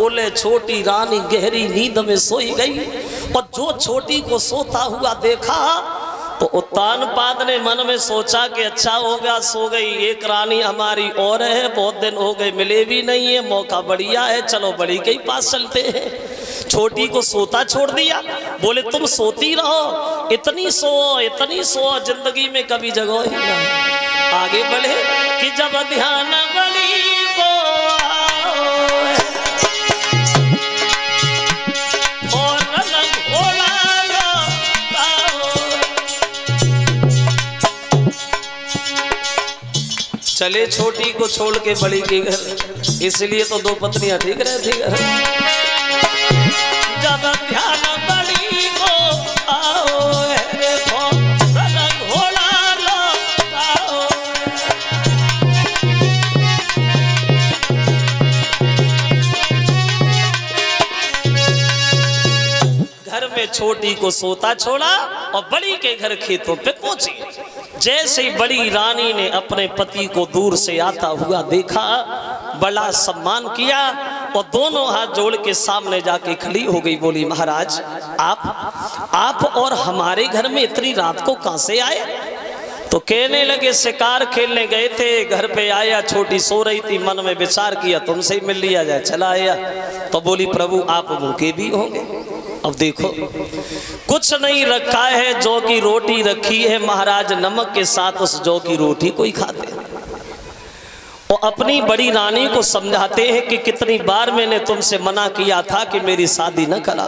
बोले छोटी रानी गहरी नींद में सोई गई। और जो छोटी को सोता हुआ देखा तो उत्तानपाद ने मन में सोचा कि अच्छा हो गया, सो गई। एक रानी हमारी और है, बहुत दिन हो गए मिले भी नहीं है, मौका बढ़िया है, चलो बड़ी के पास चलते हैं। छोटी को सोता छोड़ दिया। बोले तुम सोती रहो, इतनी सो जिंदगी में कभी जगह ही नहीं। आगे बढ़े कि जब ध्यान बड़ी को चले छोटी को छोड़ के बड़ी के घर, इसलिए तो दो पत्नियां ठीक रहती घर। जब ध्यान बड़ी को आओ देखो घोड़ा आओ। घर में छोटी को सोता छोड़ा और बड़ी के घर खेतों पे पहुंची। जैसे ही बड़ी रानी ने अपने पति को दूर से आता हुआ देखा, बड़ा सम्मान किया और दोनों हाथ जोड़ के सामने जाके खड़ी हो गई। बोली महाराज आप और हमारे घर में इतनी रात को कहां से आए? तो कहने लगे शिकार खेलने गए थे, घर पे आया, छोटी सो रही थी, मन में विचार किया तुमसे ही मिल लिया जाए, चला आया। तो बोली प्रभु आप भूखे भी होंगे। अब देखो कुछ नहीं रखा है, जौ की रोटी रखी है, महाराज नमक के साथ उस जौ की रोटी को ही खाते हैं। और अपनी बड़ी रानी को समझाते हैं कि कितनी बार मैंने तुमसे मना किया था कि मेरी शादी न करा,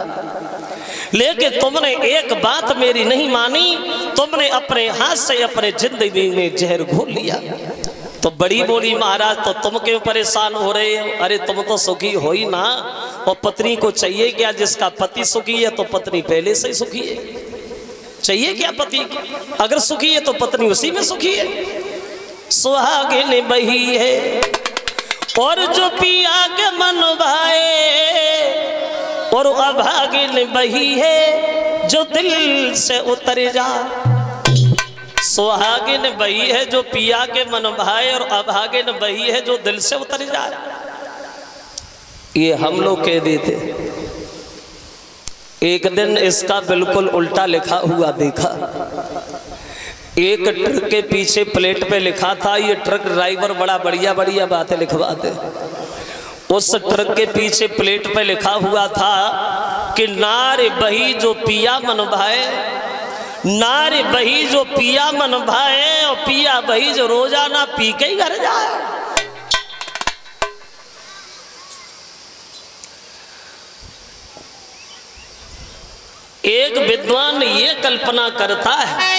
लेकिन तुमने एक बात मेरी नहीं मानी, तुमने अपने हाथ से अपने जिंदगी में जहर घोल लिया। तो बड़ी बोली महाराज तो तुम क्यों परेशान हो रहे हो? अरे तुम तो सुखी हो ही ना, और पत्नी को चाहिए क्या? जिसका पति सुखी है तो पत्नी पहले से ही सुखी है। चाहिए क्या पति को? अगर सुखी है तो पत्नी उसी में सुखी है। सुहागिन बही है और जो पिया के मन भाए, और अभागिन बही है जो दिल से उतर जा। सुहागिन बही है जो पिया के मन भाए, और अभागिन बही है जो दिल से उतर जाए। ये हम लोग कह देते। एक दिन इसका बिल्कुल उल्टा लिखा हुआ देखा। एक ट्रक के पीछे प्लेट पे लिखा था, ये ट्रक ड्राइवर बड़ा बढ़िया बढ़िया बातें लिखवाते। उस ट्रक के पीछे प्लेट पे लिखा हुआ था कि नार बही जो पिया मन भाए, नार बही जो पिया मन भाए, और पिया बही जो रोजाना पी के ही घर जाए। एक विद्वान ये कल्पना करता है,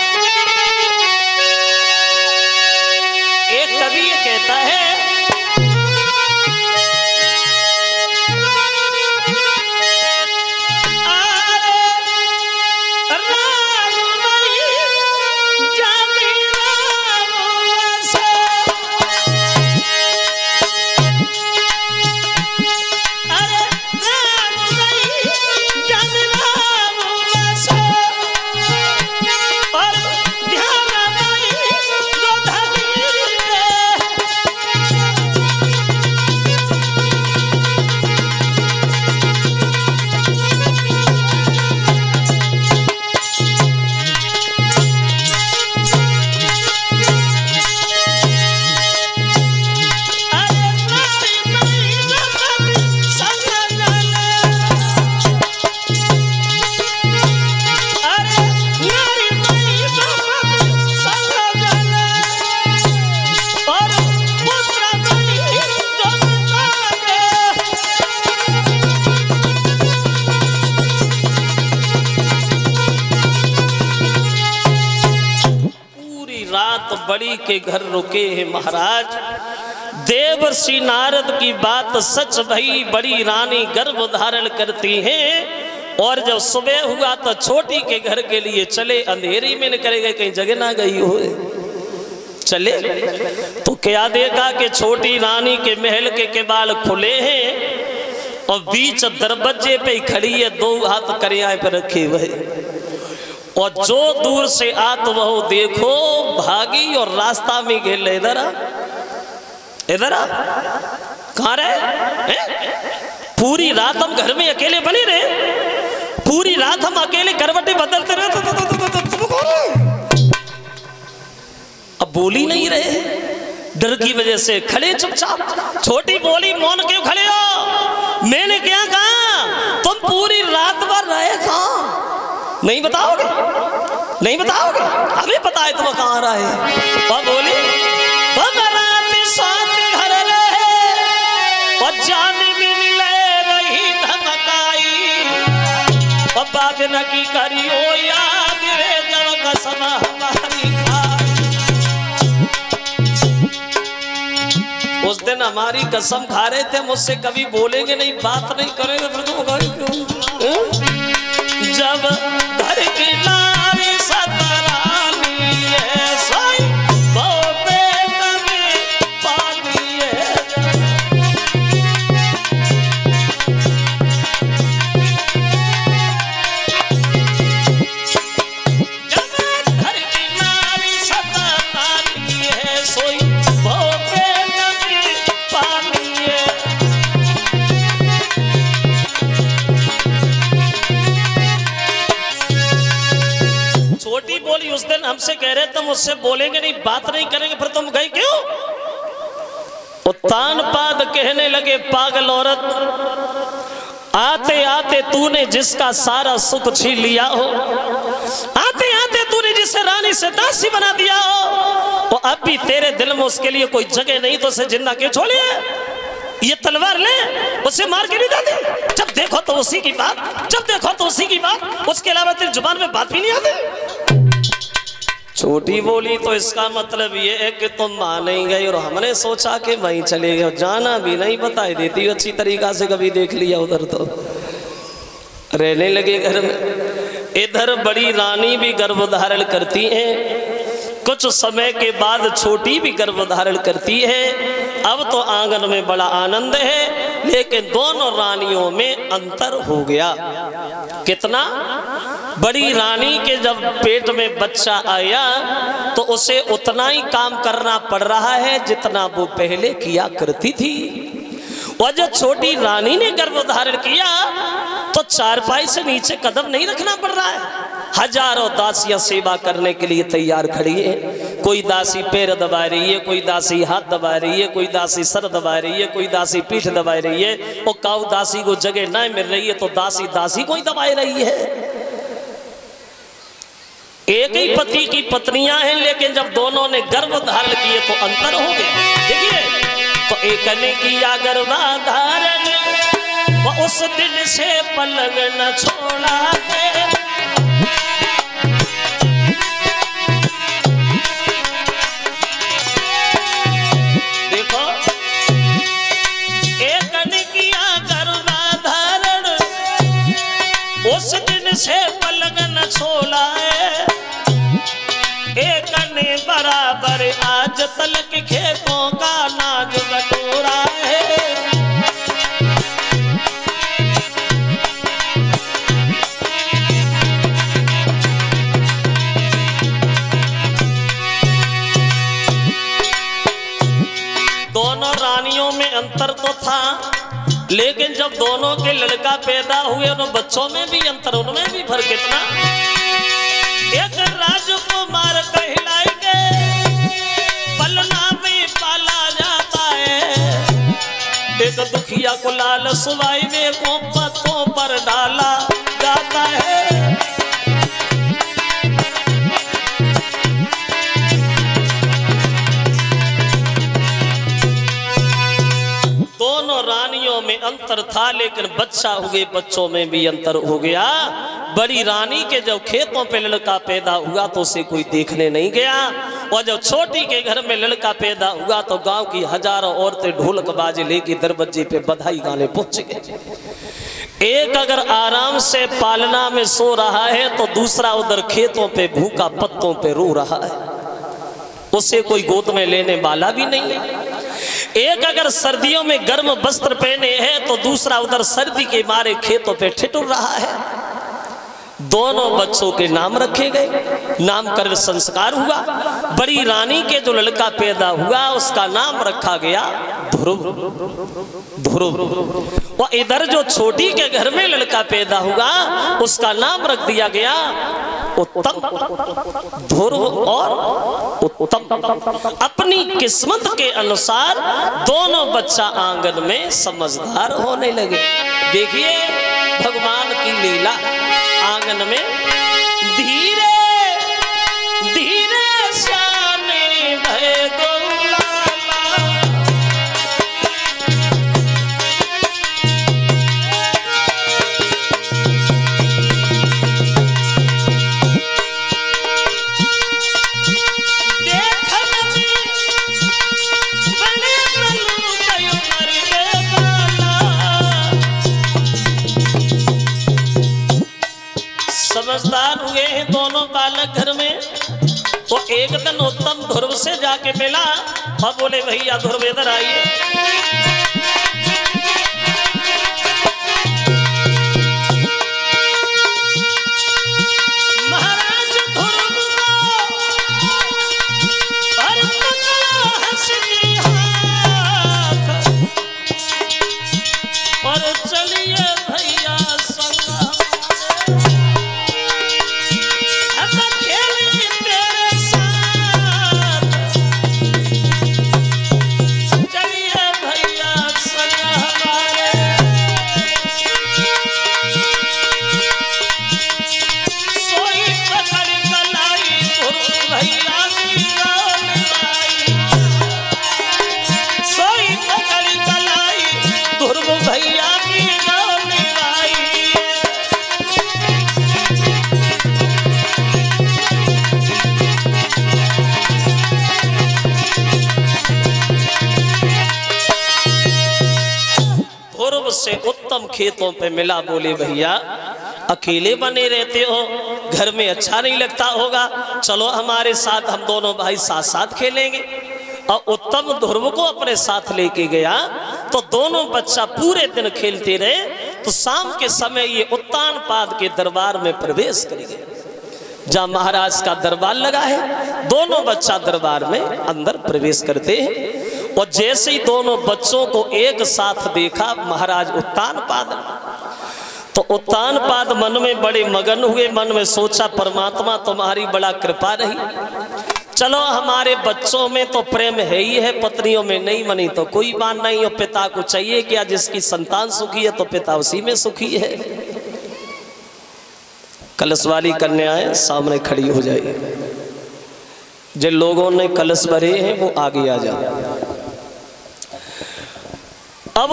एक कवि ये कहता है बड़ी के घर रुके हैं महाराज। देवर्षि नारद की बात सच भई, बड़ी रानी गर्भ धारण करती हैं। और जब सुबह हुआ तो छोटी के घर के लिए चले। अंधेरी में निकले गए, कहीं जगह ना गई हो चले तो क्या देखा कि छोटी रानी के महल के केबाड़ खुले हैं और बीच दरवाजे पे ही खड़ी है, दो हाथ करियाए पे रखे हुए। और जो दूर से आत वह देखो भागी और रास्ता में घेर ले। इधर आ, इधर आ, कहाँ रहे? पूरी रात हम घर में अकेले बने रहे, पूरी रात हम अकेले करवटें बदलते रहे, अब बोल ही नहीं रहे डर की वजह से, खड़े चुपचाप। छोटी बोली मौन क्यों खड़े हो? मैंने क्या कहा? तुम पूरी रात भर रहे कहां? नहीं बताओगे? नहीं बताओगे? हमें पता है तुम कहां रहे। और बोली घर रहे और जान भी ले रही धमकाई, और बात न की करियो याद रे जब कसम हमारी खाई। उस दिन हमारी कसम खा रहे थे, मुझसे कभी बोलेंगे नहीं, बात नहीं करेंगे, फिर तुम क्यों? जब घर की नारी सतरानी है सोई वो पेट में पानी है। जब घर की नारी सतरानी है सोई वो पेट में पानी है। छोटी बोली उस दिन हमसे कह रहे तुम मुझसे बोलेंगे नहीं, बात नहीं करेंगे, फिर तुम गई क्यों? तान पाद कहने लगे पागल औरत, आते आते तूने जिसका सारा सुख छीन लिया हो, आते आते तूने जिसे रानी से दासी बना दिया हो, तो अब भी तेरे दिल में उसके लिए कोई जगह नहीं, तो उसे जिंदा क्यों छोड़िए? ये तलवार ले उसे मार के नहीं देती? जब देखो तो उसी की बात, जब देखो तो उसी की बात, उसके अलावा तेरी जुबान में बात भी नहीं आती। छोटी बोली तो इसका मतलब ये है कि तुम मान नहीं गई, और हमने सोचा कि वहीं चले गए, जाना भी नहीं बताई देती अच्छी तरीका से, कभी देख लिया उधर तो रहने लगे घर में। इधर बड़ी रानी भी गर्भ धारण करती है, कुछ समय के बाद छोटी भी गर्भ धारण करती है। अब तो आंगन में बड़ा आनंद है, लेकिन दोनों रानियों में अंतर हो गया। कितना? बड़ी रानी के जब पेट में बच्चा आया तो उसे उतना ही काम करना पड़ रहा है जितना वो पहले किया करती थी, और जब छोटी रानी ने गर्भ धारण किया तो चारपाई से नीचे कदम नहीं रखना पड़ रहा है। हजारों दासियां सेवा करने के लिए तैयार खड़ी है, कोई दासी पैर दबा रही है, कोई दासी हाथ दबा रही है, कोई दासी सर दबा रही है, कोई दासी पीठ दबा रही है, और काऊ दासी को जगह न मिल रही है तो दासी दासी को ही दबाई रही है। एक ही पति की पत्नियां हैं, लेकिन जब दोनों ने गर्भ धारण किए तो अंतर हो गया। देखिए, तो एक ने किया गर्भाधारण, वो उस दिन से पलंग न छोड़ा है। देखो, एक ने किया गर्भाधारण, उस दिन से पलंग न छोड़ा है। एक ने बराबर आज तलक खेतों का नाज बटोरा है। दोनों रानियों में अंतर तो था, लेकिन जब दोनों के लड़का पैदा हुए उन बच्चों में भी अंतर, उनमें भी फर्क। कितना? एक राजकुमार कहलाएंगे, पलना में पाला जाता है। एक दुखिया को लाल सुवाई में को पत्तों पर डाला जाता है। दोनों रानियों में अंतर था, लेकिन बच्चा हुए बच्चों में भी अंतर हो गया। बड़ी रानी के जब खेतों पे लड़का पैदा हुआ तो उसे कोई देखने नहीं गया, और जब छोटी के घर में लड़का पैदा हुआ तो गांव की हजारों औरतें ढोलक बाजे लेके दरवाजे पे बधाई गाने पहुंच गए। एक अगर आराम से पालना में सो रहा है तो दूसरा उधर खेतों पे भूखा पत्तों पे रो रहा है, उसे कोई गोद में लेने वाला भी नहीं है। एक अगर सर्दियों में गर्म वस्त्र पहने हैं तो दूसरा उधर सर्दी के मारे खेतों पे ठिठुर रहा है। दोनों बच्चों के नाम रखे गए, नामकरण संस्कार हुआ। बड़ी रानी के जो लड़का पैदा हुआ उसका नाम रखा गया ध्रुव। ध्रुव। और इधर जो छोटी के घर में लड़का पैदा हुआ उसका नाम रख दिया गया उत्तम। ध्रुव और उत्तम। अपनी किस्मत के अनुसार दोनों बच्चा आंगन में समझदार होने लगे। देखिए भगवान की लीला। आंगन में धीरे धीरे श्यामे भय गौलाला। देखन में बड़े बलू कयो मर गए बाला। समझदार हुए हैं दोनों बालक घर में। वो एक दिन उत्तम ध्रुव से जाके मिला और बोले भैया ध्रुव इधर आइए। महाराज ध्रुव पर पकड़ा हंसती हाथ और चलिए भैया संग से उत्तम खेतों पे मिला। बोले भैया अकेले बने रहते हो, घर में अच्छा नहीं लगता होगा, चलो हमारे साथ, हम दोनों भाई साथ साथ खेलेंगे। और उत्तम ध्रुव को अपने साथ लेके गया तो दोनों बच्चा पूरे दिन खेलते रहे। तो शाम के समय ये उत्तानपाद के दरबार में प्रवेश कर गए, जहाँ महाराज का दरबार लगा है। दोनों बच्चा दरबार में अंदर प्रवेश करते हैं। और जैसे ही दोनों बच्चों को एक साथ देखा महाराज उत्तानपाद, तो उत्तानपाद मन में बड़े मगन हुए। मन में सोचा परमात्मा तुम्हारी बड़ा कृपा रही, चलो हमारे बच्चों में तो प्रेम है ही है, पत्नियों में नहीं बनी तो कोई बात नहीं। और पिता को चाहिए क्या, जिसकी संतान सुखी है तो पिता उसी में सुखी है। कलश वाली कन्याएं सामने खड़ी हो जाए। जिन लोगों ने कलश भरे हैं वो आगे आ जाए। अब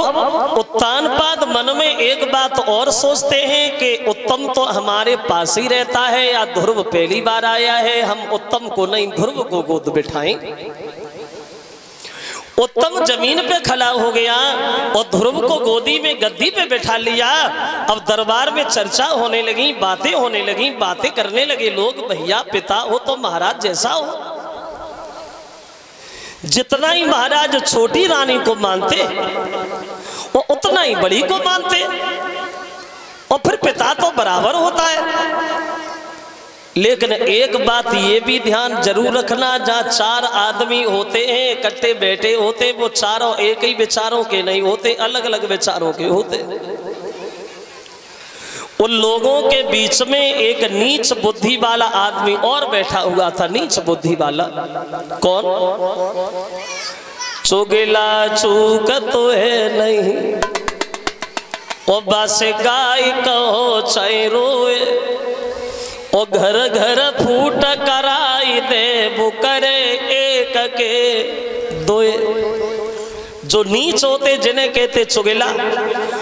उत्तानपाद मन में एक बात और सोचते हैं कि उत्तम तो हमारे पास ही रहता है, या ध्रुव पहली बार आया है, हम उत्तम को नहीं ध्रुव को गोद बिठाएं। उत्तम जमीन पे खड़ा हो गया और ध्रुव को गोदी में गद्दी पे बैठा लिया। अब दरबार में चर्चा होने लगी, बातें होने लगी, बातें करने लगे लोग। भैया पिता हो तो महाराज जैसा हो। जितना ही महाराज छोटी रानी को मानते वो उतना ही बड़ी को मानते, और फिर पिता तो बराबर होता है। लेकिन एक बात ये भी ध्यान जरूर रखना, जहाँ चार आदमी होते हैं इकट्ठे बैठे होते, वो चारों एक ही विचारों के नहीं होते, अलग अलग विचारों के होते। उन लोगों के बीच में एक नीच बुद्धि वाला आदमी और बैठा हुआ था। नीच बुद्धि वाला कौन? चुगला चूक तो है नहीं, ओ बस गाय कहो चाहे रोए, ओ घर घर फूट कराई दे, वो करे एक के दोए। जो नीच होते जिन्हें कहते चुगला,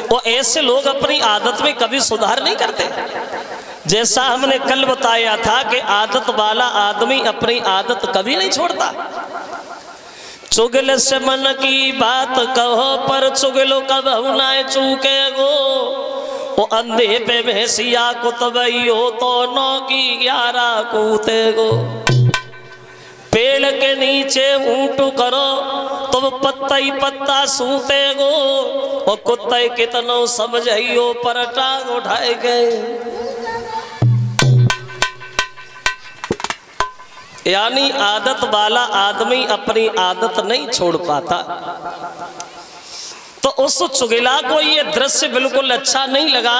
वो ऐसे लोग अपनी आदत में कभी सुधार नहीं करते। जैसा हमने कल बताया था कि आदत वाला आदमी अपनी आदत कभी नहीं छोड़ता। चुगल से मन की बात कहो, पर चुगलो कब ना चूके गो। वो अंधे पे भैंसिया कुतबई हो तो 9 की 11 कूते गो। पेड़ के नीचे ऊँट करो तुम पत्ता ही पत्ता सूते गो, और कुत्ते कितनो समझियो पर टांग उठाए गए। यानी आदत वाला आदमी अपनी आदत नहीं छोड़ पाता। तो उस चुगला को ये दृश्य बिल्कुल अच्छा नहीं लगा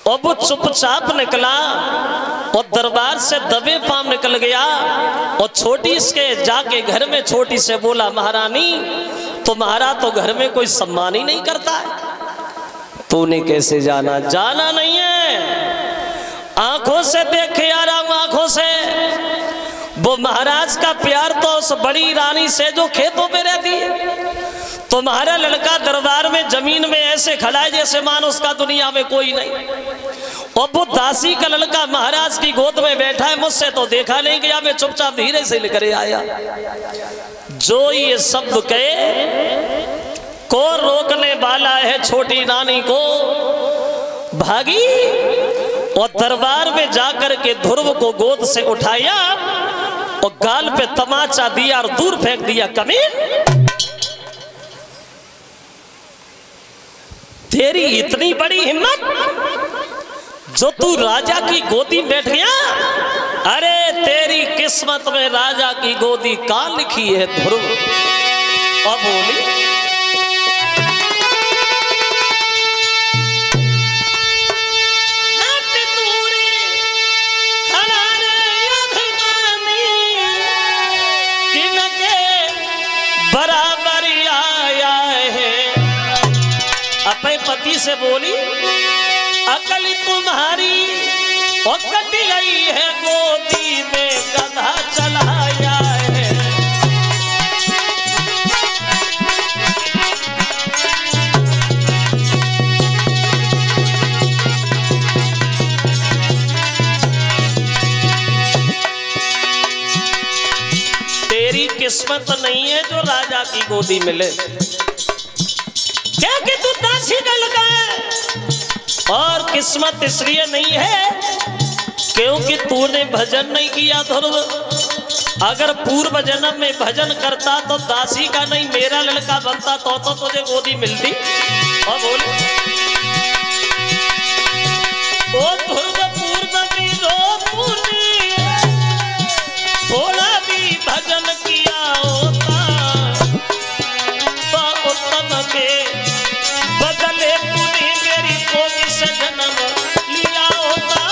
और वो चुपचाप निकला और दरबार से दबे पांव निकल गया और छोटी के जाके घर में छोटी से बोला, महारानी तुम्हारा तो घर में कोई सम्मान ही नहीं करता है। तूने कैसे जाना? जाना नहीं है, आंखों से देखे आ रहा हूं, आंखों से। वो महाराज का प्यार तो उस बड़ी रानी से जो खेतों में रहती है। तुम्हारा लड़का दरबार में जमीन में ऐसे खड़ा है जैसे मान उसका दुनिया में कोई नहीं। और वो दासी का लड़का महाराज की गोद में बैठा है, मुझसे तो देखा नहीं गया, मैं चुपचाप धीरे से लेकर आया। जो ये शब्द कहे को रोकने वाला है छोटी रानी को, भागी और दरबार में जाकर के ध्रुव को गोद से उठाया और गाल पे तमाचा दिया और दूर फेंक दिया। कमीन, तेरी इतनी बड़ी हिम्मत जो तू राजा की गोदी बैठ गया? अरे तेरी किस्मत में राजा की गोदी कहां लिखी है ध्रुव? अब बोली, बराबर आया है। अपने पति से बोली, अकल तुम्हारी और कट गई है, गोदी में गधा चलाया है। तेरी किस्मत नहीं है जो राजा की गोदी मिले, क्या कि तू दासी का लगा है। और किस्मत इसलिए नहीं है क्योंकि तूने भजन नहीं किया ध्रुव। अगर पूर्व जन्म में भजन करता तो दासी का नहीं मेरा लड़का बनता तो तुझे गोदी मिलती। और बोले, ओ ध्रुव पूर्व भी रो तूने थोड़ा भी भजन किया होता तो उत्तम के बदले तूने मेरी गोदी से जन्म लिया होता।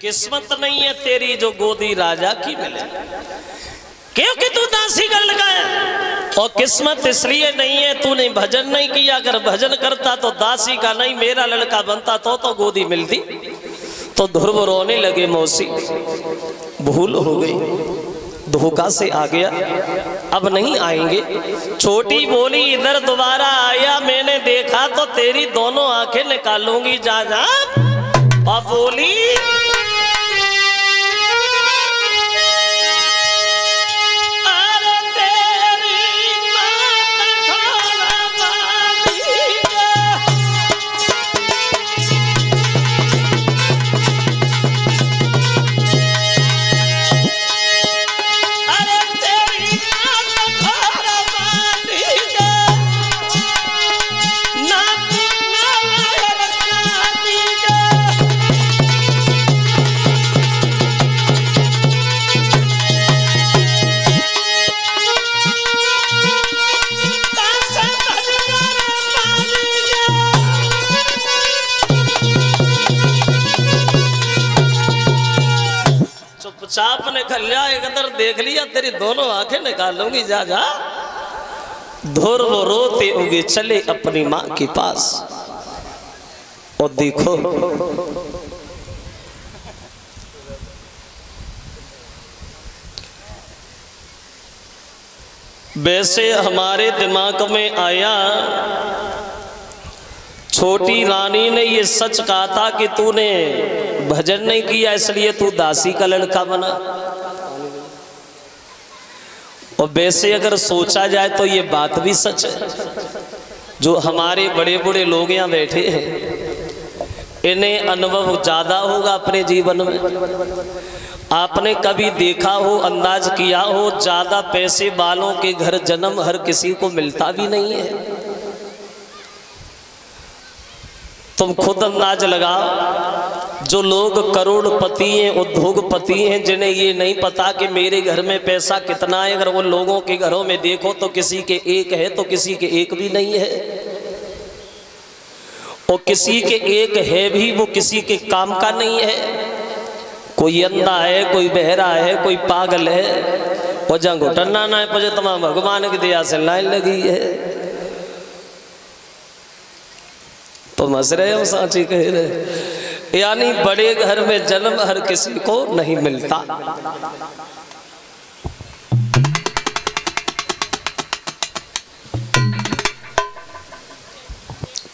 किस्मत नहीं है तेरी जो गोदी राजा की मिले, क्योंकि तू दासी का लड़का है। और किस्मत इसलिए नहीं है तूने भजन नहीं किया, अगर भजन करता तो दासी का नहीं मेरा लड़का बनता तो गोदी मिलती। तो ध्रुव रोने लगे, मौसी भूल हो गई, धोखा से आ गया, अब नहीं आएंगे। छोटी बोली, इधर दोबारा आया मैंने देखा तो तेरी दोनों आंखें निकालूंगी जा जा। और बोली, चाप ने खलिया इधर देख लिया तेरी दोनों आंखें निकालूंगी जा जा। ध्रुव रोते उगे चले अपनी माँ के पास और देखो वैसे हमारे दिमाग में आया छोटी रानी ने ये सच कहा था कि तूने भजन नहीं किया इसलिए तू दासी का लड़का बना। और वैसे अगर सोचा जाए तो ये बात भी सच है। जो हमारे बड़े बड़े लोग यहाँ बैठे हैं इन्हें अनुभव ज्यादा होगा अपने जीवन में। आपने कभी देखा हो, अंदाज किया हो, ज्यादा पैसे वालों के घर जन्म हर किसी को मिलता भी नहीं है। तुम खुद अंदाज लगाओ, जो लोग करोड़पति हैं, उद्योगपति हैं, जिन्हें ये नहीं पता कि मेरे घर में पैसा कितना है, अगर वो लोगों के घरों में देखो तो किसी के एक है तो किसी के एक भी नहीं है, और किसी के एक है भी वो किसी के काम का नहीं है। कोई अंधा है, कोई बहरा है, कोई पागल है, और जहाँ घुटना ना है पजे तमाम भगवान की दया से लाइन लगी है। तो हंस रहे हो, सांची कह रहे। यानी बड़े घर में जन्म हर किसी को नहीं मिलता।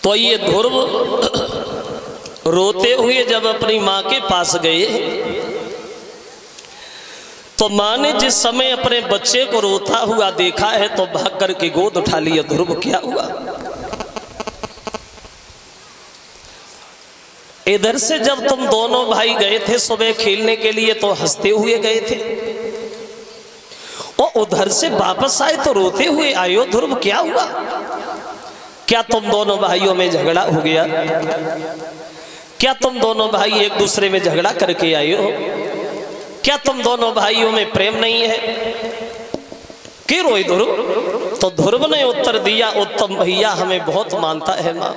तो ये ध्रुव रोते हुए जब अपनी माँ के पास गए, तो माँ ने जिस समय अपने बच्चे को रोता हुआ देखा है तो भाग करके गोद उठा लिया। ध्रुव क्या हुआ? इधर से जब तुम दोनों भाई गए थे सुबह खेलने के लिए तो हंसते हुए गए थे, और उधर से वापस आए तो रोते हुए आयो। ध्रुव क्या हुआ? क्या तुम दोनों भाइयों में झगड़ा हो गया? क्या तुम दोनों भाई एक दूसरे में झगड़ा करके आए हो? क्या तुम दोनों भाइयों में प्रेम नहीं है? क्यों रोए ध्रुव? तो ध्रुव ने उत्तर दिया, उत्तम भैया हमें बहुत मानता है माँ।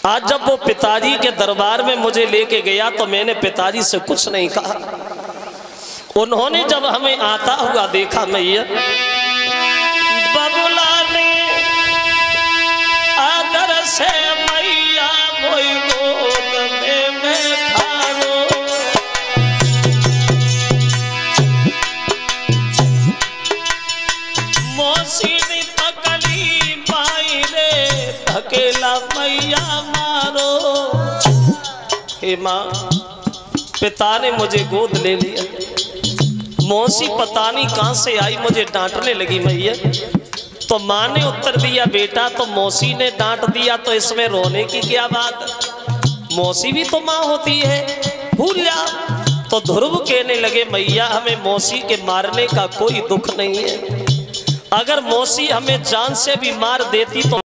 आज जब वो पिताजी के दरबार में मुझे लेके गया तो मैंने पिताजी से कुछ नहीं कहा। उन्होंने जब हमें आता हुआ देखा मैया, बबुला ने आदर से मैया मोई गोद में बैठारो, मौसी ने पकड़ी पाई रे अकेला मैया मारो। हे माँ, पिता ने मुझे गोद ले लिया, मौसी पता नहीं कहां से आई मुझे डांटने लगी मैया। तो माँ ने उत्तर दिया, बेटा तो मौसी ने डांट दिया तो इसमें रोने की क्या बात, मौसी भी तो माँ होती है, भूल जा। तो ध्रुव कहने लगे मैया हमें मौसी के मारने का कोई दुख नहीं है, अगर मौसी हमें जान से भी मार देती तो